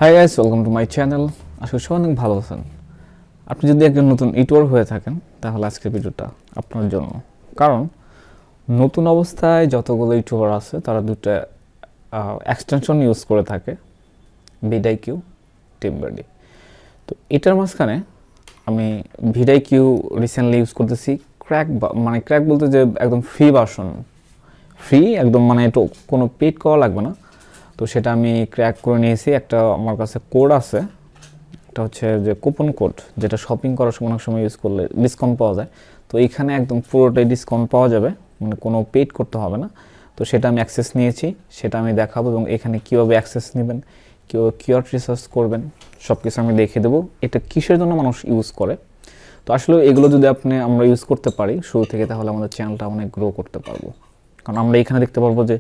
Hi guys, welcome to my channel. আসলে সবাই অনেক ভালো আছেন। আপনি যদি একজন নতুন ইউটিউবার হয়ে থাকেন তাহলে আজকের ভিডিওটা আপনার জন্য। কারণ নতুন অবস্থায় যতগুলো ইউটিউবার আছে তারা দুটো এক্সটেনশন ইউজ করে থাকে, ভিডিq, টিমবাডি। তো এটার মাঝখানে আমি ভিডিq রিসেন্টলি ইউজ করতেছি। ক্র্যাক বলতে যে একদম ফ্রি ভার্সন, ফ্রি একদম, মানে একটু কোনো পেড করা লাগবে না। তো সেটা আমি ক্র্যাক করে নিয়েছি। একটা আমার কাছে কোড আছে, এটা হচ্ছে যে কুপন কোড, যেটা শপিং করার সময় অনেক সময় ইউজ করলে ডিসকাউন্ট পাওয়া যায়। তো এইখানে একদম পুরোটাই ডিসকাউন্ট পাওয়া যাবে, মানে কোনো পেড করতে হবে না। তো সেটা আমি অ্যাক্সেস নিয়েছি, সেটা আমি দেখাবো এবং এখানে কীভাবে অ্যাক্সেস নেবেন, কীভাবে কিওয়ার্ড রিসার্চ করবেন, সব কিছু আমি দেখিয়ে দেবো। এটা কিসের জন্য মানুষ ইউজ করে। তো আসলে এগুলো যদি আমরা ইউজ করতে পারি শুরু থেকে, তাহলে আমাদের চ্যানেলটা অনেক গ্রো করতে পারবো। কারণ আমরা এখানে দেখতে পারবো যে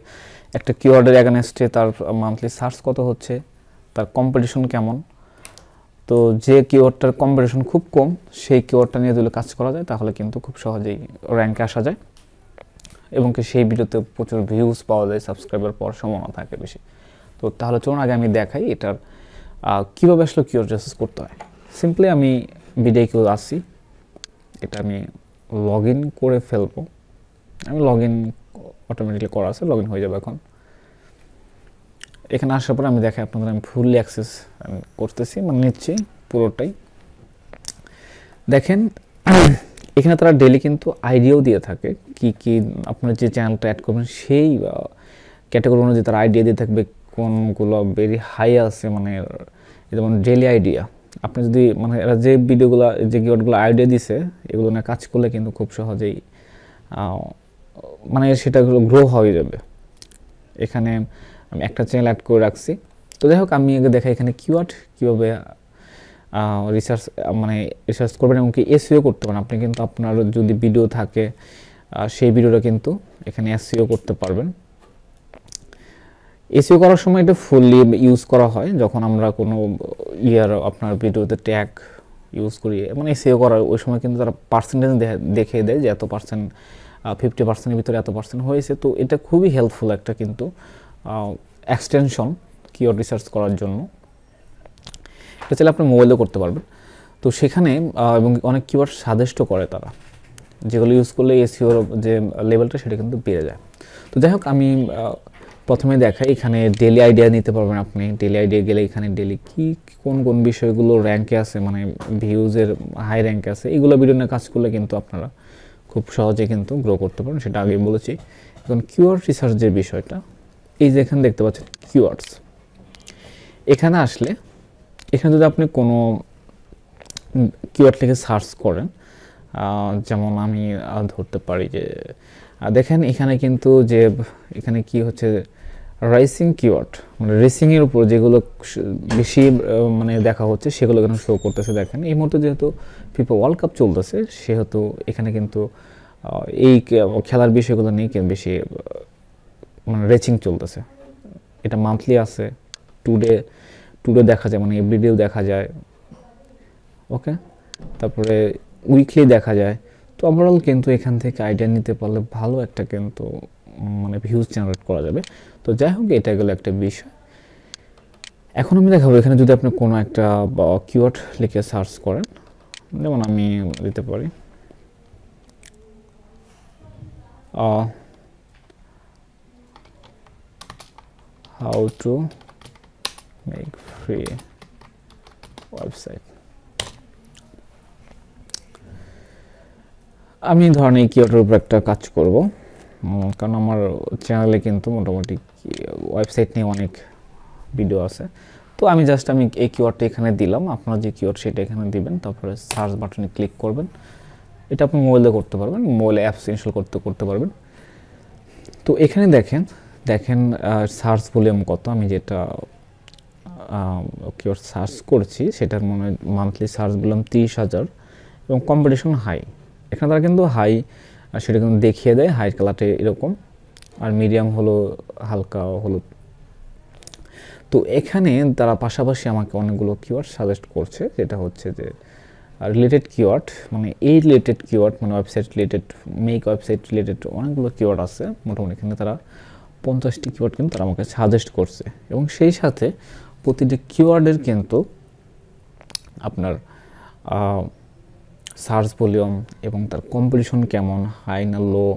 একটা কিওয়ার্ডের এগেনস্টে তার মান্থলি সার্চ কত হচ্ছে, তার কম্পিটিশন কেমন। তো যে কিওয়ার্ডটার কম্পিটিশন খুব কম, সেই কিওয়ার্ডটা নিয়ে যদি কাজ করা যায় তাহলে কিন্তু খুব সহজেই র্যাঙ্কে আসা যায় এবং কি সেই ভিডিওতে প্রচুর ভিউজ পাওয়া যায়, সাবস্ক্রাইবার পাওয়ার সম্ভাবনা থাকে বেশি। তো তাহলে চলুন আগে আমি দেখাই এটার কীভাবে আসলে কিওয়ার্ড রিসার্চ করতে হয়। সিম্পলি আমি ভিডিq আসছি, এটা আমি লগ ইন করে ফেলবো। আমি লগ ইন অটোমেটিকলি করা আছে, লগ ইন হয়ে যাবে এখন। এখানে আসার পর আমি দেখাই আপনাদের, আমি ফুললি অ্যাক্সেস আমি করতেছি, মানে নিচ্ছি পুরোটাই। দেখেন এখানে তারা ডেলি কিন্তু আইডিয়াও দিয়ে থাকে, কি আপনার যে চ্যানেলটা অ্যাড করবেন সেই ক্যাটাগরি অনুযায়ী তারা আইডিয়া দিয়ে থাকবে কোনগুলো ভেরি হাই আছে, মানে যেমন ডেলি আইডিয়া। আপনি যদি মানে এরা যে ভিডিওগুলো, যে কিওয়ার্ডগুলো আইডিয়া দিছে, এগুলো নিয়ে কাজ করলে কিন্তু খুব সহজেই মানে সেটাগুলো গ্রো হয়ে যাবে। এখানে আমি একটা চ্যানেল অ্যাড করে রাখছি। তো যাই হোক, আমি আগে দেখাই এখানে কিওয়ার্ড কীভাবে রিসার্চ করবেন এবং কি এসইও করতে পারেন। আপনি কিন্তু আপনার যদি ভিডিও থাকে সেই ভিডিওটা কিন্তু এখানে এসইও করতে পারবেন। এসইও করার সময় এটা ফুললি ইউজ করা হয় যখন আমরা কোনো আপনার ভিডিওতে ট্যাগ ইউজ করি, মানে এসইও করার ওই সময় কিন্তু তারা পার্সেন্টেজ দেখিয়ে দেয় যে এত পার্সেন্ট, 50%-এর ভিতরে এত পার্সেন্ট হয়েছে। তো এটা খুবই হেল্পফুল একটা কিন্তু এক্সটেনশন কিওয়ার্ড রিসার্চ করার জন্য। এটা চাইলে আপনি মোবাইলেও করতে পারবেন। তো সেখানে এবং অনেক কিওয়ার্ড সাজেস্টও করে তারা, যেগুলো ইউজ করলে এসইওর যে লেভেলটা সেটা কিন্তু বেড়ে যায়। তো যাই হোক, আমি প্রথমে দেখাই এখানে ডেলি আইডিয়া নিতে পারবেন আপনি। ডেলি আইডিয়া গেলে এখানে ডেলি কোন বিষয়গুলো র্যাঙ্কে আছে, মানে ভিউজের হাই র্যাঙ্কে আছে, এগুলো ভিডিও নিয়ে কাজ করলে কিন্তু আপনারা খুব সহজে কিন্তু গ্রো করতে পারেন, সেটা আগেই বলেছি। এখন কিওয়ার্ড রিসার্চ যে বিষয়টা, এই যে এখানে দেখতে পাচ্ছেন কিওয়ার্ডস, এখানে আসলে এখানে যদি আপনি কোনো কিওয়ার্ড লিখে সার্চ করেন, যেমন আমি ধরতে পারি যে দেখেন এখানে কিন্তু যে এখানে কি হচ্ছে রাইসিং কিওয়ার্ড, মানে রেসিংয়ের উপর যেগুলো বেশি মানে দেখা হচ্ছে সেগুলো এখানে শো করতেছে। দেখেন এই মুহূর্তে যেহেতু ফিফা ওয়ার্ল্ড কাপ চলতেছে, সেহেতু এখানে কিন্তু এই খেলার বিষয়গুলো নিয়ে বেশি মানে রেচিং চলতেছে। এটা মান্থলি আছে, টুডে দেখা যায়, মানে এভরিডেও দেখা যায়, ওকে, তারপরে উইকলি দেখা যায়। তো ওভারঅল কিন্তু এখান থেকে আইডিয়া নিতে পারলে ভালো একটা কিন্তু মানে ভিউজ জেনারেট করা যাবে। তো যাই হোক, এটা গেলো একটা বিষয়। এখন আমি দেখাবো এখানে যদি আপনি কোনো একটা কিওয়ার্ড লিখে সার্চ করেন, যেমন আমি দিতে পারি how to make free website। আমি ধরেন এই কিওয়ার্ডের উপর একটা কাজ করব, কারণ আমার চ্যানেলে কিন্তু মোটামুটি ওয়েবসাইট নিয়ে অনেক ভিডিও আছে। তো আমি এই কিওয়ার্ডটা এখানে দিলাম। আপনারা যে কিওয়ার্ড সেটা এখানে দিবেন, তারপরে সার্চ বাটনে ক্লিক করবেন। এটা আপনি মোবাইলে করতে পারবেন, মোবাইলে অ্যাপস ইনস্টল করতে পারবেন। তো এখানে দেখেন সার্চ ভলিউম কত। আমি যেটা কিওয়ার্ড সার্চ করছি সেটার মনে হয় মান্থলি সার্চ ভলিউম 30,000 এবং কম্পিটিশন হাই। এখানে তারা কিন্তু হাই সেটা কিন্তু দেখিয়ে দেয়, হাই কালারটা এরকম, আর মিডিয়াম হলো হালকা হলুদ। তো এখানে তারা পাশাপাশি আমাকে অনেকগুলো কিওয়ার্ড সাজেস্ট করছে, যেটা হচ্ছে যে রিলেটেড কিওয়ার্ড, মানে এই রিলেটেড কিওয়ার্ড, মানে website related, make website related অনেকগুলো কিওয়ার্ড আছে। মোটামুটি এখানে তারা 50টি কিওয়ার্ড কিন্তু তারা আমাকে সাজেস্ট করছে এবং সেই সাথে প্রতিটি কিওয়ার্ডের কিন্তু আপনার সার্চ ভলিউম এবং তার কম্পিটিশন কেমন, হাই না লো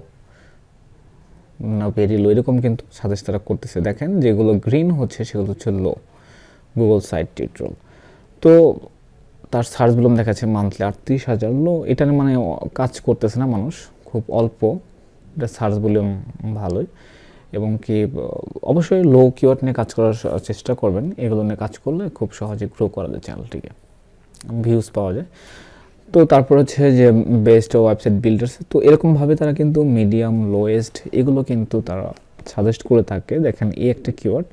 না ভেরি লো, এরকম কিন্তু সাজেস্ট তারা করতেছে। দেখেন যেগুলো গ্রিন হচ্ছে সেগুলো হচ্ছে লো, গুগল সাইট টিউটোরিয়াল। তো তার সার্চ ভলিউম দেখাচ্ছে মান্থলি 38,000 লো, এটা মানে কাজ করতেছে না মানুষ, খুব অল্প, এটা সার্চ ভলিউম ভালোই। এবং কি অবশ্যই লো কিওয়ার্ড নিয়ে কাজ করার চেষ্টা করবেন, এগুলো নিয়ে কাজ করলে খুব সহজে গ্রো করা যায় চ্যানেলটিকে, ভিউজ পাওয়া যায়। তো তারপর হচ্ছে যে বেস্ট ওয়েবসাইট বিল্ডার্স, তো এরকমভাবে তারা কিন্তু মিডিয়াম লোয়েস্ট এগুলো কিন্তু তারা সাজেস্ট করে থাকে। দেখেন এই একটা কিওয়ার্ড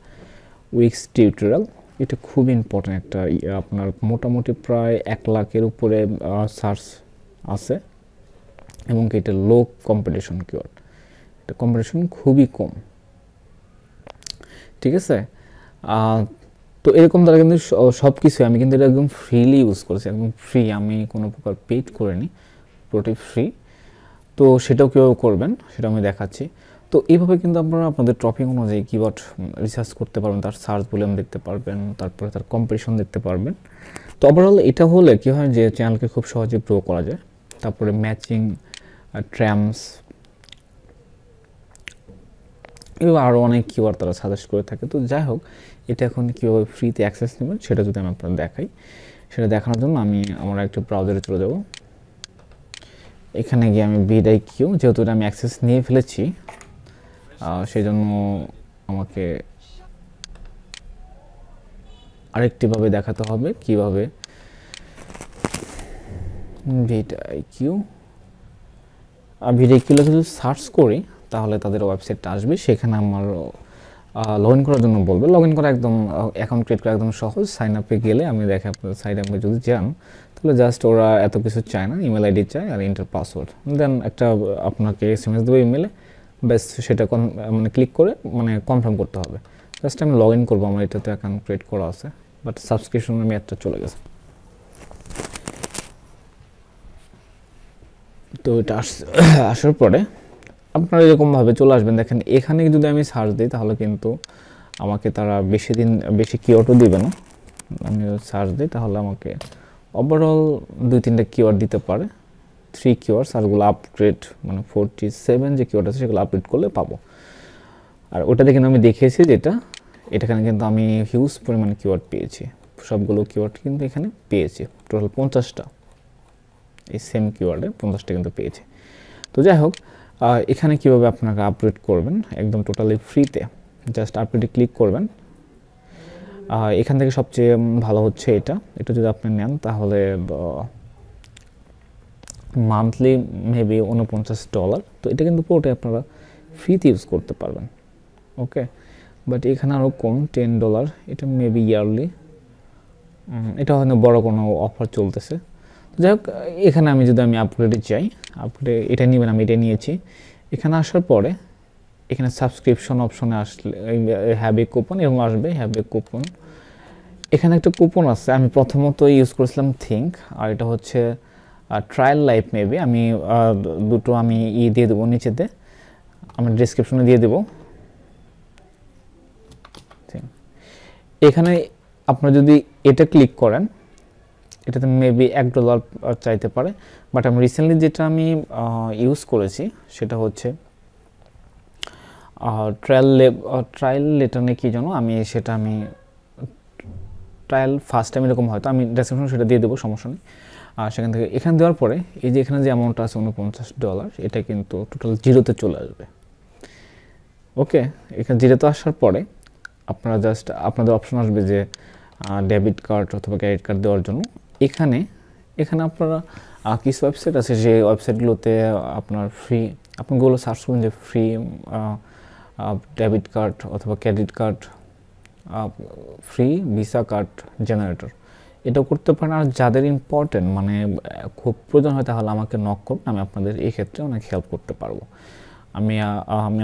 উইক্স টিউটোরিয়াল, এটা খুব ইম্পর্টেন্ট একটা, আপনার মোটামুটি প্রায় 1 লাখের উপরে সার্চ আছে এবং এটা লো কম্পিটিশন কিওয়ার্ড, এটা কম্পিটিশন খুবই কম, ঠিক আছে। তো এরকম তারা কিন্তু সব কিছু, আমি কিন্তু এটা একদম ফ্রিলি ইউজ করেছি, একদম ফ্রি, আমি কোনো প্রকার পেইড করিনি, পুরোটাই ফ্রি। তো সেটাও কীভাবে করবেন সেটা আমি দেখাচ্ছি। তো এইভাবে কিন্তু আপনারা আপনাদের টপিক অনুযায়ী কিওয়ার্ড রিসার্চ করতে পারবেন, তার সার্চ ভলিউম দেখতে পারবেন, তারপরে তার কম্পিটিশন দেখতে পারবেন। তো ওভারঅল এটা হলে কী হয় যে চ্যানেলকে খুব সহজে গ্রো করা যায়। তারপরে ম্যাচিং, ট্র্যামস, এভাবে আরও অনেক কিওয়ার্ড তারা সাজেস্ট করে থাকে। তো যাই হোক, এটা এখন কীভাবে ফ্রিতে অ্যাক্সেস নেবেন সেটা যদি আমি আপনাদের দেখাই, সেটা দেখানোর জন্য আমি আমার একটা ব্রাউজারে চলে যাব। এখানে গিয়ে আমি Vidiq, যেহেতু এটা আমি অ্যাক্সেস নিয়ে ফেলেছি সেই জন্য আমাকে আরেকটিভাবে দেখাতে হবে কীভাবে Vidiq যদি সার্চ করি তাহলে তাদের ওয়েবসাইটটা আসবে, সেখানে আমার লগ ইন করার জন্য বলবে। লগ ইন করা একদম, অ্যাকাউন্ট ক্রিয়েট করা একদম সহজ। সাইন আপে গেলে আমি দেখে আপনার সাইডে আপনি যদি যান তাহলে জাস্ট ওরা এত কিছু চায় না, ইমেল আইডি চায় আর ইন্টার পাসওয়ার্ড, দেন একটা আপনাকে SMS দেবে ইমেলে, ব্যাস সেটা মানে ক্লিক করে মানে কনফার্ম করতে হবে। জাস্ট আমি লগ ইন করবো, আমার এটাতে অ্যাকাউন্ট ক্রিয়েট করা আছে, বাট সাবস্ক্রিপশনের মেয়াদটা চলে গেছে। তো এটা আসার পরে আপনারা এরকমভাবে চলে আসবেন। দেখেন এখানে যদি আমি সার্চ দিই তাহলে কিন্তু আমাকে তারা বেশি কিওয়ার্ডও দিবে না। আমি সার্চ দিই তাহলে আমাকে ওভারঅল 2-3টা কিওয়ার্ড দিতে পারে, 3 কিওয়ার্ডস, আরগুলো আপগ্রেড মানে 47 যে কিওয়ার্ড আছে সেগুলো আপগ্রেড করলে পাবো। আর ওটাতে কিন্তু আমি দেখিয়েছি যেটা, এটাখানে কিন্তু আমি হিউজ পরিমাণ কিওয়ার্ড পেয়েছি, সবগুলো কিওয়ার্ড কিন্তু এখানে পেয়েছি, টোটাল 50টা, এই সেম কিওয়ার্ডে 50টা কিন্তু পেয়েছি। তো যাই হোক, এখানে কীভাবে আপনারা আপগ্রেড করবেন একদম টোটালি ফ্রিতে, জাস্ট আপগ্রেডে ক্লিক করবেন। এখান থেকে সবচেয়ে ভালো হচ্ছে এটা যদি আপনি নেন তাহলে মান্থলি মেবি $49। তো এটা কিন্তু পুরোটাই আপনারা ফ্রিতে ইউজ করতে পারবেন, ওকে। বাট এখানে আরও কম, $10, এটা মেবি ইয়ারলি, এটা হয়তো বড় কোনো অফার চলতেছে। যাই হোক, এখানে আমি যদি আপগ্রেডে চাই, আপগ্রেড এটা নেবেন, আমি এটা নিয়েছি। এখানে আসার পরে এখানে সাবস্ক্রিপশন অপশনে আসলে হ্যাভ এ কুপন এবং আসবে হ্যাভ এ কুপন। এখানে একটা কুপন আছে, আমি প্রথমত ইউজ করেছিলাম থিঙ্ক, আর এটা হচ্ছে ট্রায়াল লাইফ মেবি। আমি দুটো আমি দিয়ে দেবো নিচেতে, আমি ডিসক্রিপশনে দিয়ে দেবো। এখানে আপনারা যদি এটা ক্লিক করেন, এটাতে মেবি $1 চাইতে পারে, বাট আমি রিসেন্টলি যেটা আমি ইউজ করেছি সেটা হচ্ছে ট্রায়াল লেটার নিয়ে কী যেন, সেটা আমি ট্রায়াল ফার্স্ট টাইম এরকম হয়তো, আমি ডেসক্রিপশন সেটা দিয়ে দেবো, সমস্যা নেই। আর সেখান থেকে এখানে দেওয়ার পরে এই যে এখানে যে অ্যামাউন্টটা আছে $49, এটা কিন্তু টোটাল জিরোতে চলে আসবে, ওকে। এখানে জিরোতে আসার পরে আপনারা জাস্ট আপনাদের অপশন আসবে যে ডেবিট কার্ড অথবা ক্রেডিট কার্ড দেওয়ার জন্য। এখানে আপনারা কিছু ওয়েবসাইট আছে, যে ওয়েবসাইটগুলোতে আপনার ফ্রি, আপনি গুলো সার্চ করুন যে ফ্রি ডেবিট কার্ড অথবা credit card, free visa card generator, এটাও করতে পারেন। আর যাদের ইম্পর্টেন্ট মানে খুব প্রয়োজন হয় তাহলে আমাকে নক করুন, আমি আপনাদের এই ক্ষেত্রে অনেক হেল্প করতে পারবো। আমি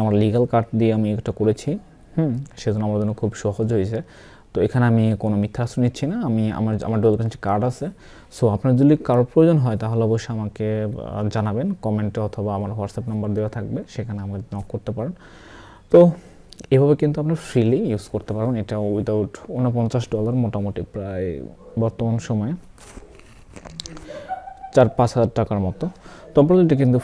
আমার লিগ্যাল কার্ড দিয়ে আমি এটা করেছি, সেজন্য আমার জন্য খুব সহজ হয়েছে। তো এখানে আমি কোনো মিথ্যা আশ্রয় নিচ্ছি না, আমার ডেভেলপমেন্ট কার্ড আছে। সো আপনার যদি কারোর প্রয়োজন হয় তাহলে অবশ্যই আমাকে জানাবেন কমেন্টে, অথবা আমার হোয়াটসঅ্যাপ নাম্বার দেওয়া থাকবে, সেখানে আমাকে নক করতে পারেন। তো এভাবে কিন্তু আপনি ফ্রিলি ইউজ করতে পারবেন, এটা উইদাউট $49 মোটামুটি প্রায় বর্তমান সময়ে 4-5 হাজার টাকার মতো। তো আপনারা এটা কিন্তু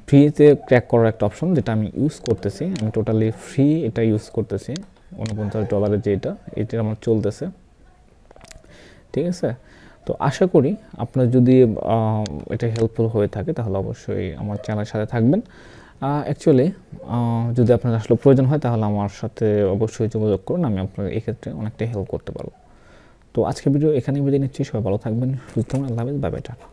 ফ্রিতে ক্র্যাক করার একটা অপশন, যেটা আমি ইউজ করতেছি, আমি টোটালি ফ্রি এটা ইউজ করতেছি। $49 এটা আমার চলতেছে, ঠিক আছে। তো আশা করি আপনার যদি এটা হেল্পফুল হয়ে থাকে তাহলে অবশ্যই আমার চ্যানেলের সাথে থাকবেন। অ্যাকচুয়ালি যদি আপনার আসলে প্রয়োজন হয় তাহলে আমার সাথে অবশ্যই যোগাযোগ করুন, আমি আপনার এক্ষেত্রে অনেকটা হেল্প করতে পারবো। তো আজকের ভিডিও এখানেই বিদায় নিচ্ছি, সবাই ভালো থাকবেন, সুস্থ থাকবেন, আল্লাহ হাফেজ, বাই বাই, টাটা।